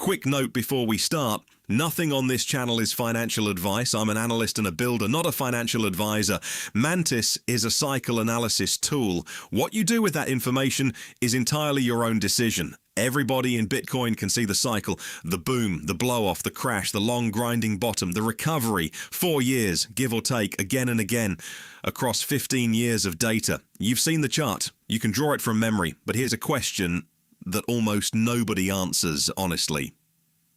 Quick note before we start. Nothing on this channel is financial advice. I'm an analyst and a builder, not a financial advisor. Mantis is a cycle analysis tool. What you do with that information is entirely your own decision. Everybody in Bitcoin can see the cycle, the boom, the blow-off, the crash, the long grinding bottom, the recovery, 4 years, give or take, again and again, across 15 years of data. You've seen the chart. You can draw it from memory, but here's a question that almost nobody answers honestly.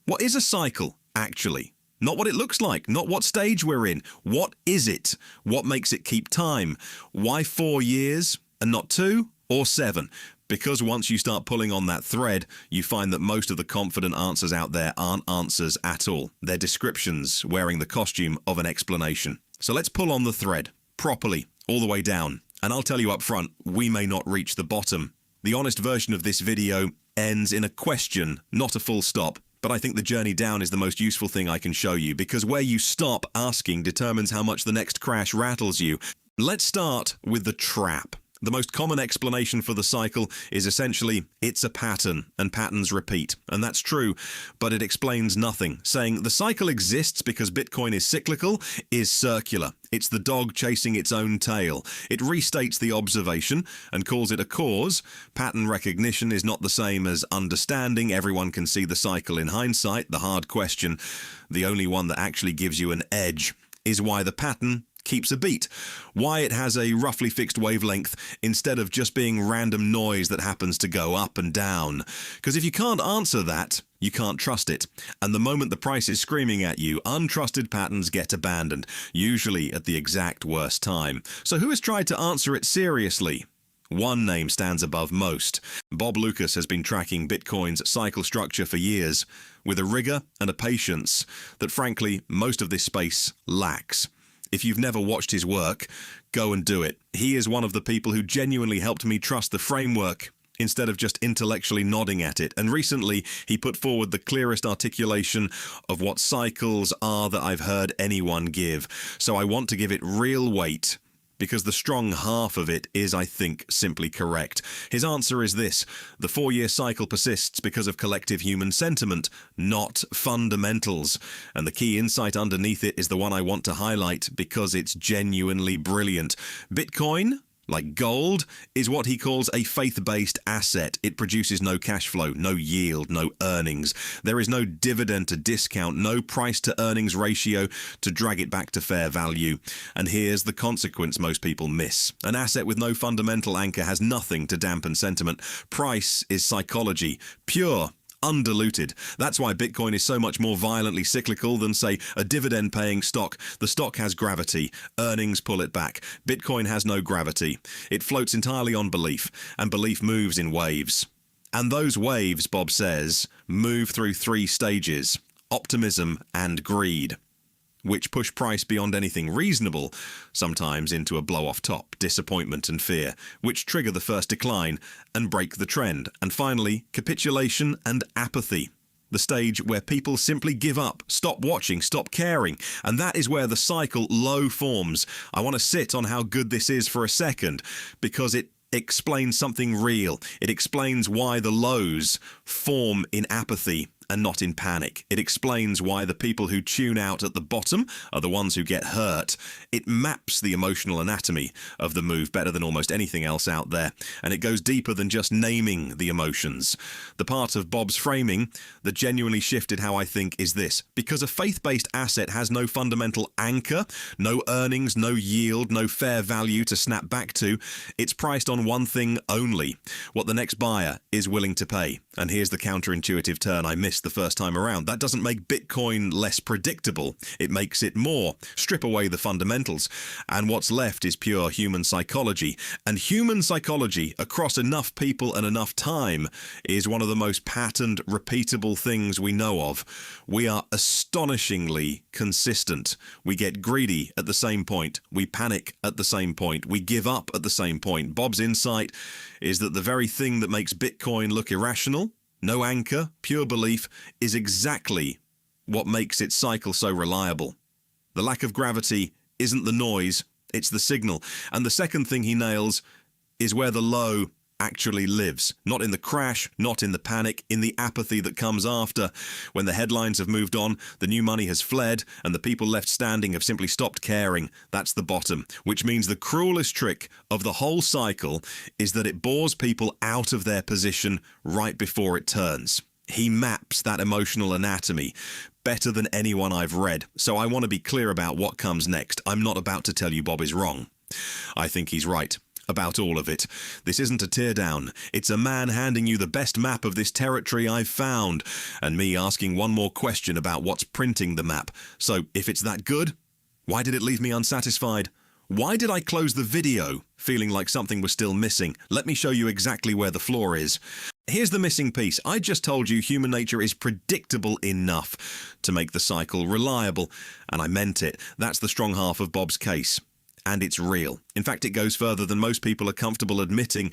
What is a cycle, actually? Not what it looks like, not what stage we're in. What is it? What makes it keep time? Why 4 years and not 2 or 7? Because once you start pulling on that thread, you find that most of the confident answers out there aren't answers at all. They're descriptions wearing the costume of an explanation. So let's pull on the thread properly, all the way down. And I'll tell you up front, we may not reach the bottom. The honest version of this video ends in a question, not a full stop. But I think the journey down is the most useful thing I can show you, because where you stop asking determines how much the next crash rattles you. Let's start with the trap. The most common explanation for the cycle is essentially it's a pattern, and patterns repeat. And that's true, but it explains nothing. Saying the cycle exists because Bitcoin is cyclical is circular. It's the dog chasing its own tail. It restates the observation and calls it a cause. Pattern recognition is not the same as understanding. Everyone can see the cycle in hindsight. The hard question, the only one that actually gives you an edge, is why the pattern keeps a beat, why it has a roughly fixed wavelength instead of just being random noise that happens to go up and down. Because if you can't answer that, you can't trust it. And the moment the price is screaming at you, untrusted patterns get abandoned, usually at the exact worst time. So who has tried to answer it seriously? One name stands above most. Bob Loukas has been tracking Bitcoin's cycle structure for years, with a rigor and a patience that frankly most of this space lacks. If you've never watched his work, go and do it. He is one of the people who genuinely helped me trust the framework instead of just intellectually nodding at it. And recently, he put forward the clearest articulation of what cycles are that I've heard anyone give. So I want to give it real weight, because the strong half of it is, I think, simply correct. His answer is this: the 4-year cycle persists because of collective human sentiment, not fundamentals. And the key insight underneath it is the one I want to highlight because it's genuinely brilliant. Bitcoin, like gold, is what he calls a faith-based asset. It produces no cash flow, no yield, no earnings. There is no dividend to discount, no price-to-earnings ratio to drag it back to fair value. And here's the consequence most people miss. An asset with no fundamental anchor has nothing to dampen sentiment. Price is psychology, pure, undiluted. That's why Bitcoin is so much more violently cyclical than, say, a dividend-paying stock. The stock has gravity. Earnings pull it back. Bitcoin has no gravity. It floats entirely on belief, and belief moves in waves. And those waves, Bob says, move through 3 stages: optimism and greed, which push price beyond anything reasonable, sometimes into a blow-off top, disappointment and fear, which trigger the first decline and break the trend. And finally, capitulation and apathy, the stage where people simply give up, stop watching, stop caring. And that is where the cycle low forms. I want to sit on how good this is for a second, because it explains something real. It explains why the lows form in apathy and not in panic. It explains why the people who tune out at the bottom are the ones who get hurt. It maps the emotional anatomy of the move better than almost anything else out there, and it goes deeper than just naming the emotions. The part of Bob's framing that genuinely shifted how I think is this: because a faith-based asset has no fundamental anchor, no earnings, no yield, no fair value to snap back to, it's priced on one thing only: what the next buyer is willing to pay. And here's the counterintuitive turn I missed the first time around. That doesn't make Bitcoin less predictable. It makes it more. Strip away the fundamentals, and what's left is pure human psychology. And human psychology, across enough people and enough time, is one of the most patterned, repeatable things we know of. We are astonishingly consistent. We get greedy at the same point. We panic at the same point. We give up at the same point. Bob's insight is that the very thing that makes Bitcoin look irrational, no anchor, pure belief, is exactly what makes its cycle so reliable. The lack of gravity isn't the noise, it's the signal. And the second thing he nails is where the low actually lives. Not in the crash, not in the panic, in the apathy that comes after. When the headlines have moved on, the new money has fled, and the people left standing have simply stopped caring. That's the bottom, which means the cruelest trick of the whole cycle is that it bores people out of their position right before it turns. He maps that emotional anatomy better than anyone I've read, so I want to be clear about what comes next. I'm not about to tell you Bob is wrong. I think he's right about all of it. This isn't a teardown. It's a man handing you the best map of this territory I've found, and me asking one more question about what's printing the map. So, if it's that good, why did it leave me unsatisfied? Why did I close the video feeling like something was still missing? Let me show you exactly where the flaw is. Here's the missing piece. I just told you human nature is predictable enough to make the cycle reliable, and I meant it. That's the strong half of Bob's case. And it's real. In fact, it goes further than most people are comfortable admitting.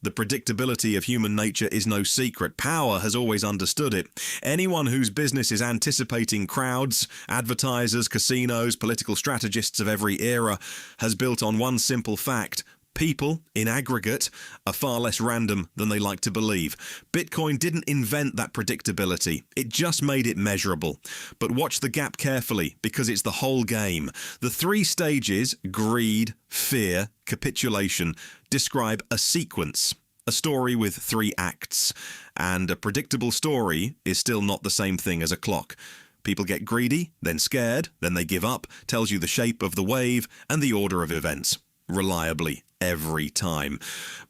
The predictability of human nature is no secret. Power has always understood it. Anyone whose business is anticipating crowds, advertisers, casinos, political strategists of every era, has built on one simple fact. People, in aggregate, are far less random than they like to believe. Bitcoin didn't invent that predictability. It just made it measurable. But watch the gap carefully, because it's the whole game. The 3 stages, greed, fear, capitulation, describe a sequence. A story with 3 acts. And a predictable story is still not the same thing as a clock. People get greedy, then scared, then they give up, tells you the shape of the wave and the order of events. Reliably, every time.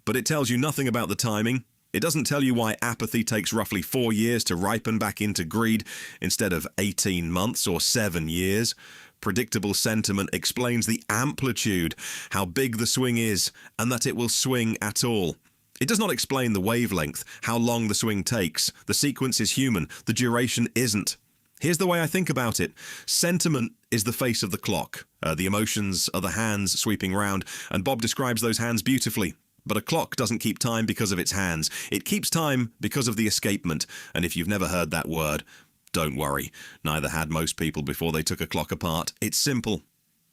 But it tells you nothing about the timing. It doesn't tell you why apathy takes roughly 4 years to ripen back into greed instead of 18 months or 7 years. Predictable sentiment explains the amplitude, how big the swing is, and that it will swing at all. It does not explain the wavelength, how long the swing takes. The sequence is human, the duration isn't. Here's the way I think about it. Sentiment is the face of the clock. The emotions are the hands sweeping round, and Bob describes those hands beautifully. But a clock doesn't keep time because of its hands. It keeps time because of the escapement. And if you've never heard that word, don't worry. Neither had most people before they took a clock apart. It's simple.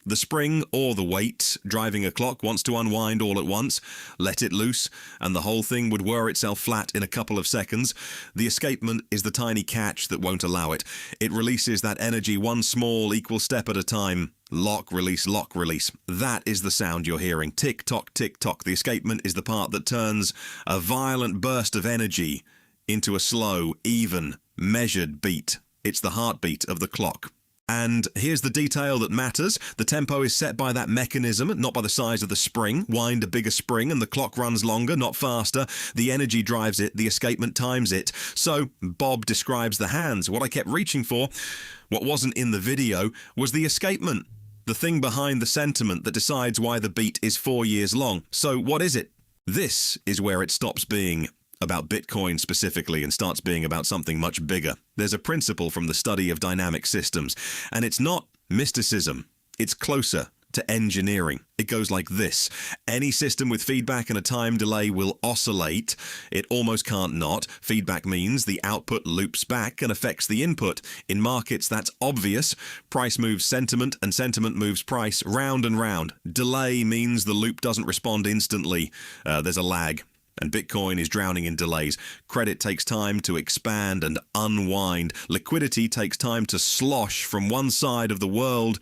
The spring or the weight driving a clock wants to unwind all at once, let it loose, and the whole thing would whir itself flat in a couple of seconds. The escapement is the tiny catch that won't allow it. It releases that energy one small equal step at a time. Lock, release, lock, release. That is the sound you're hearing. Tick-tock, tick-tock. The escapement is the part that turns a violent burst of energy into a slow, even, measured beat. It's the heartbeat of the clock. And here's the detail that matters. The tempo is set by that mechanism, not by the size of the spring. Wind a bigger spring and the clock runs longer, not faster. The energy drives it, the escapement times it. So Bob describes the hands. What I kept reaching for, what wasn't in the video, was the escapement. The thing behind the sentiment that decides why the beat is 4 years long. So what is it? This is where it stops being about Bitcoin specifically and starts being about something much bigger. There's a principle from the study of dynamic systems, and it's not mysticism. It's closer to engineering. It goes like this. Any system with feedback and a time delay will oscillate. It almost can't not. Feedback means the output loops back and affects the input. In markets, that's obvious. Price moves sentiment and sentiment moves price round and round. Delay means the loop doesn't respond instantly. There's a lag. And Bitcoin is drowning in delays. Credit takes time to expand and unwind. Liquidity takes time to slosh from one side of the world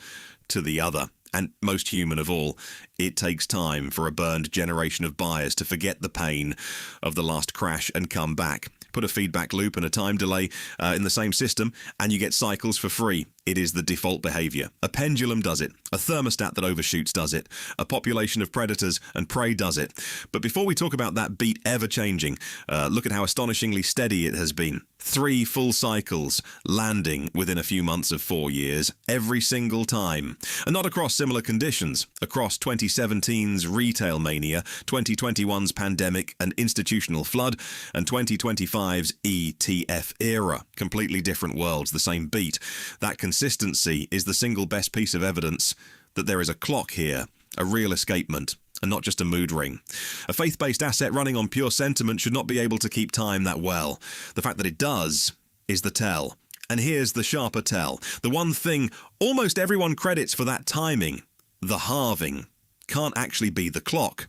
to the other. And most human of all, it takes time for a burned generation of buyers to forget the pain of the last crash and come back. Put a feedback loop and a time delay in the same system, and you get cycles for free. It is the default behavior. A pendulum does it. A thermostat that overshoots does it. A population of predators and prey does it. But before we talk about that beat ever changing, look at how astonishingly steady it has been. 3 full cycles, landing within a few months of 4 years, every single time. And not across similar conditions. Across 2017's retail mania, 2021's pandemic and institutional flood, and 2025's ETF era. Completely different worlds, the same beat. That consistency is the single best piece of evidence that there is a clock here, a real escapement, and not just a mood ring. A faith-based asset running on pure sentiment should not be able to keep time that well. The fact that it does is the tell. And here's the sharper tell. The one thing almost everyone credits for that timing, the halving, can't actually be the clock.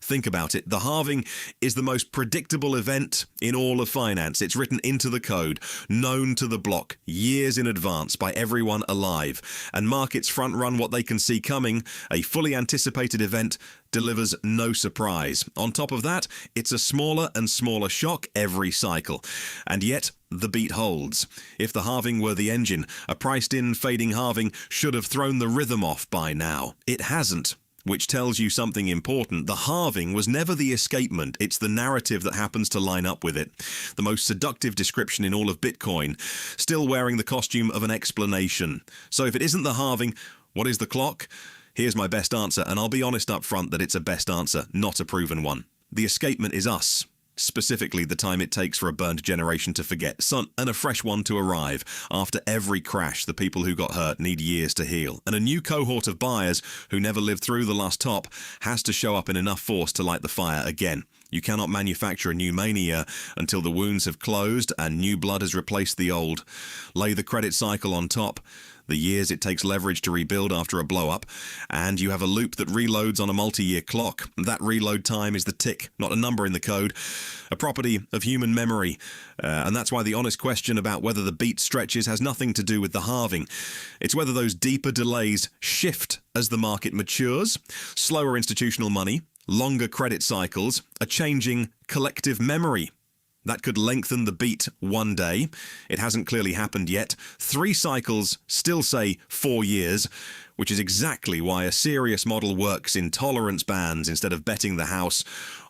Think about it. The halving is the most predictable event in all of finance. It's written into the code, known to the block, years in advance by everyone alive. And markets front-run what they can see coming. A fully anticipated event delivers no surprise. On top of that, it's a smaller and smaller shock every cycle. And yet, the beat holds. If the halving were the engine, a priced-in fading halving should have thrown the rhythm off by now. It hasn't. Which tells you something important. The halving was never the escapement. It's the narrative that happens to line up with it. The most seductive description in all of Bitcoin, still wearing the costume of an explanation. So if it isn't the halving, what is the clock? Here's my best answer, and I'll be honest up front that it's a best answer, not a proven one. The escapement is us. Specifically, the time it takes for a burned generation to forget, and a fresh one to arrive. After every crash, the people who got hurt need years to heal, and a new cohort of buyers who never lived through the last top has to show up in enough force to light the fire again. You cannot manufacture a new mania until the wounds have closed and new blood has replaced the old. Lay the credit cycle on top, the years it takes leverage to rebuild after a blow-up, and you have a loop that reloads on a multi-year clock. That reload time is the tick, not a number in the code, a property of human memory. And that's why the honest question about whether the beat stretches has nothing to do with the halving. It's whether those deeper delays shift as the market matures, slower institutional money, longer credit cycles, a changing collective memory. That could lengthen the beat one day. It hasn't clearly happened yet. 3 cycles still say 4 years, which is exactly why a serious model works in tolerance bands instead of betting the house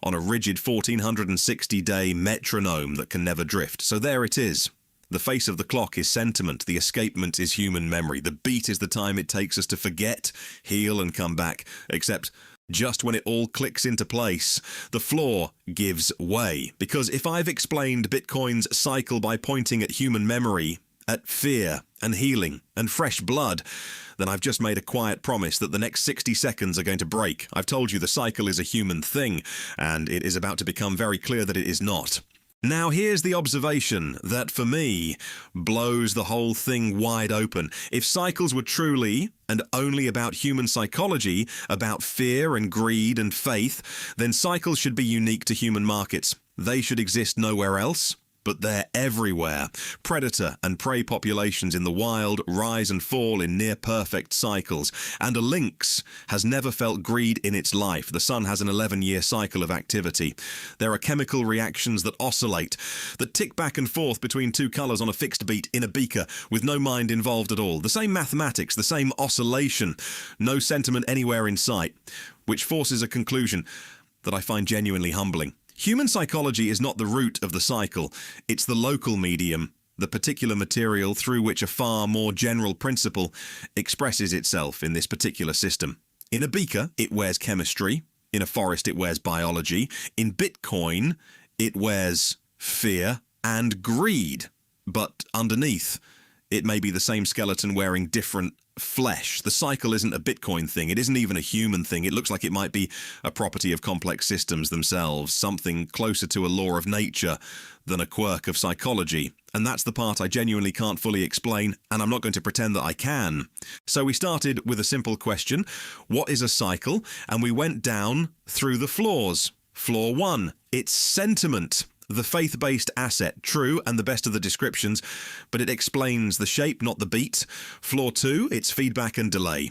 on a rigid 1460-day metronome that can never drift. So there it is. The face of the clock is sentiment. The escapement is human memory. The beat is the time it takes us to forget, heal, and come back. Except just when it all clicks into place, the floor gives way. Because if I've explained Bitcoin's cycle by pointing at human memory, at fear and healing and fresh blood, then I've just made a quiet promise that the next 60 seconds are going to break. I've told you the cycle is a human thing, and it is about to become very clear that it is not. Now here's the observation that, for me, blows the whole thing wide open. If cycles were truly and only about human psychology, about fear and greed and faith, then cycles should be unique to human markets. They should exist nowhere else. But they're everywhere. Predator and prey populations in the wild rise and fall in near-perfect cycles. And a lynx has never felt greed in its life. The sun has an 11-year cycle of activity. There are chemical reactions that oscillate, that tick back and forth between 2 colors on a fixed beat in a beaker with no mind involved at all. The same mathematics, the same oscillation, no sentiment anywhere in sight, which forces a conclusion that I find genuinely humbling. Human psychology is not the root of the cycle, it's the local medium, the particular material through which a far more general principle expresses itself in this particular system. In a beaker, it wears chemistry. In a forest, it wears biology. In Bitcoin, it wears fear and greed. But underneath, it may be the same skeleton wearing different flesh. The cycle isn't a Bitcoin thing. It isn't even a human thing. It looks like it might be a property of complex systems themselves, something closer to a law of nature than a quirk of psychology. And that's the part I genuinely can't fully explain, and I'm not going to pretend that I can. So we started with a simple question: what is a cycle? And we went down through the floors. Floor 1, it's sentiment. The faith-based asset, true and the best of the descriptions, but it explains the shape, not the beat. Floor 2, it's feedback and delay.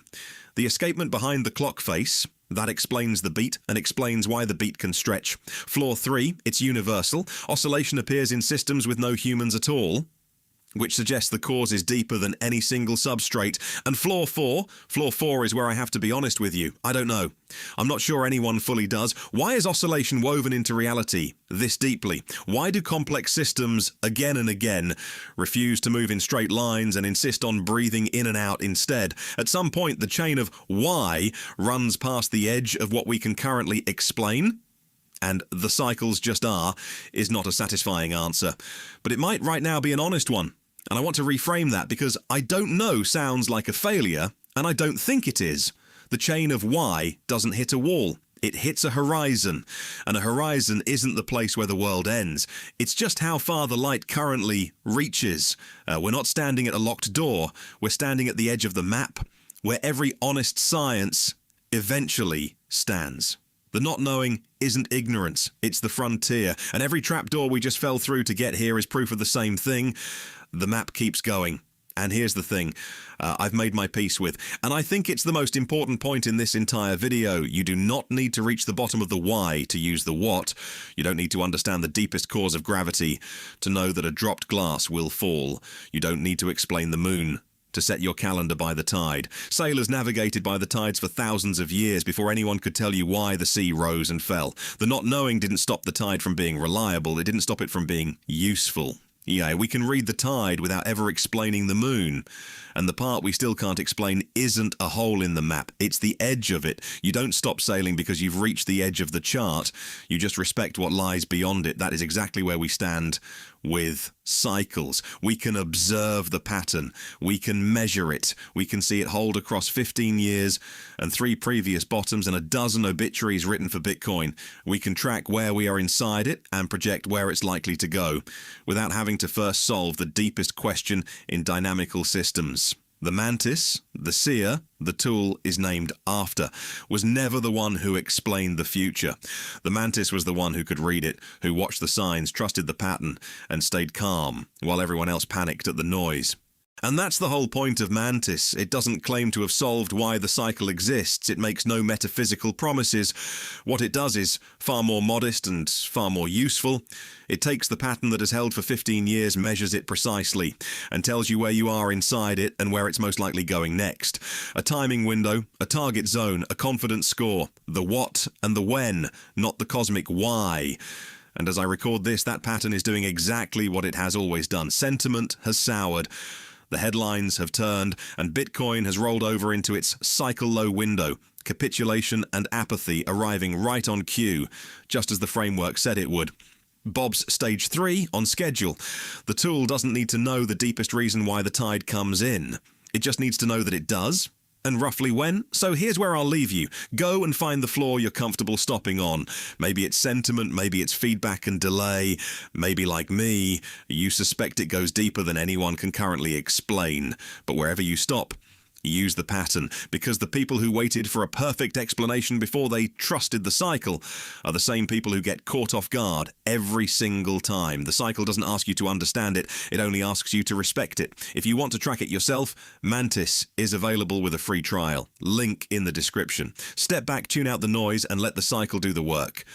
The escapement behind the clock face, that explains the beat and explains why the beat can stretch. Floor 3, it's universal. Oscillation appears in systems with no humans at all, which suggests the cause is deeper than any single substrate. And floor 4 is where I have to be honest with you. I don't know. I'm not sure anyone fully does. Why is oscillation woven into reality this deeply? Why do complex systems, again and again, refuse to move in straight lines and insist on breathing in and out instead? At some point, the chain of why runs past the edge of what we can currently explain. And the cycles just are is not a satisfying answer. But it might right now be an honest one. And I want to reframe that because I don't know sounds like a failure, and I don't think it is. The chain of why doesn't hit a wall. It hits a horizon, and a horizon isn't the place where the world ends. It's just how far the light currently reaches. We're not standing at a locked door. We're standing at the edge of the map, where every honest science eventually stands. The not knowing isn't ignorance, it's the frontier. And every trapdoor we just fell through to get here is proof of the same thing. The map keeps going. And here's the thing I've made my peace with, and I think it's the most important point in this entire video. You do not need to reach the bottom of the why to use the what. You don't need to understand the deepest cause of gravity to know that a dropped glass will fall. You don't need to explain the moon to set your calendar by the tide. Sailors navigated by the tides for thousands of years before anyone could tell you why the sea rose and fell. The not knowing didn't stop the tide from being reliable. It didn't stop it from being useful. Yeah, we can read the tide without ever explaining the moon. And the part we still can't explain isn't a hole in the map, it's the edge of it. You don't stop sailing because you've reached the edge of the chart. You just respect what lies beyond it. That is exactly where we stand with cycles. We can observe the pattern. We can measure it. We can see it hold across 15 years and 3 previous bottoms and a dozen obituaries written for Bitcoin. We can track where we are inside it and project where it's likely to go without having to first solve the deepest question in dynamical systems. The mantis, the seer, the tool is named after, was never the one who explained the future. The mantis was the one who could read it, who watched the signs, trusted the pattern, and stayed calm while everyone else panicked at the noise. And that's the whole point of Mantis. It doesn't claim to have solved why the cycle exists. It makes no metaphysical promises. What it does is far more modest and far more useful. It takes the pattern that has held for 15 years, measures it precisely, and tells you where you are inside it and where it's most likely going next. A timing window, a target zone, a confidence score, the what and the when, not the cosmic why. And as I record this, that pattern is doing exactly what it has always done. Sentiment has soured. The headlines have turned, and Bitcoin has rolled over into its cycle low window, capitulation and apathy arriving right on cue, just as the framework said it would. Bob's stage 3 on schedule. The tool doesn't need to know the deepest reason why the tide comes in. It just needs to know that it does, and roughly when. So here's where I'll leave you. Go and find the floor you're comfortable stopping on. Maybe it's sentiment, maybe it's feedback and delay, maybe like me, you suspect it goes deeper than anyone can currently explain. But wherever you stop, use the pattern, because the people who waited for a perfect explanation before they trusted the cycle are the same people who get caught off guard every single time. The cycle doesn't ask you to understand it, it only asks you to respect it. If you want to track it yourself, Mantis is available with a free trial. Link in the description. Step back, tune out the noise, and let the cycle do the work.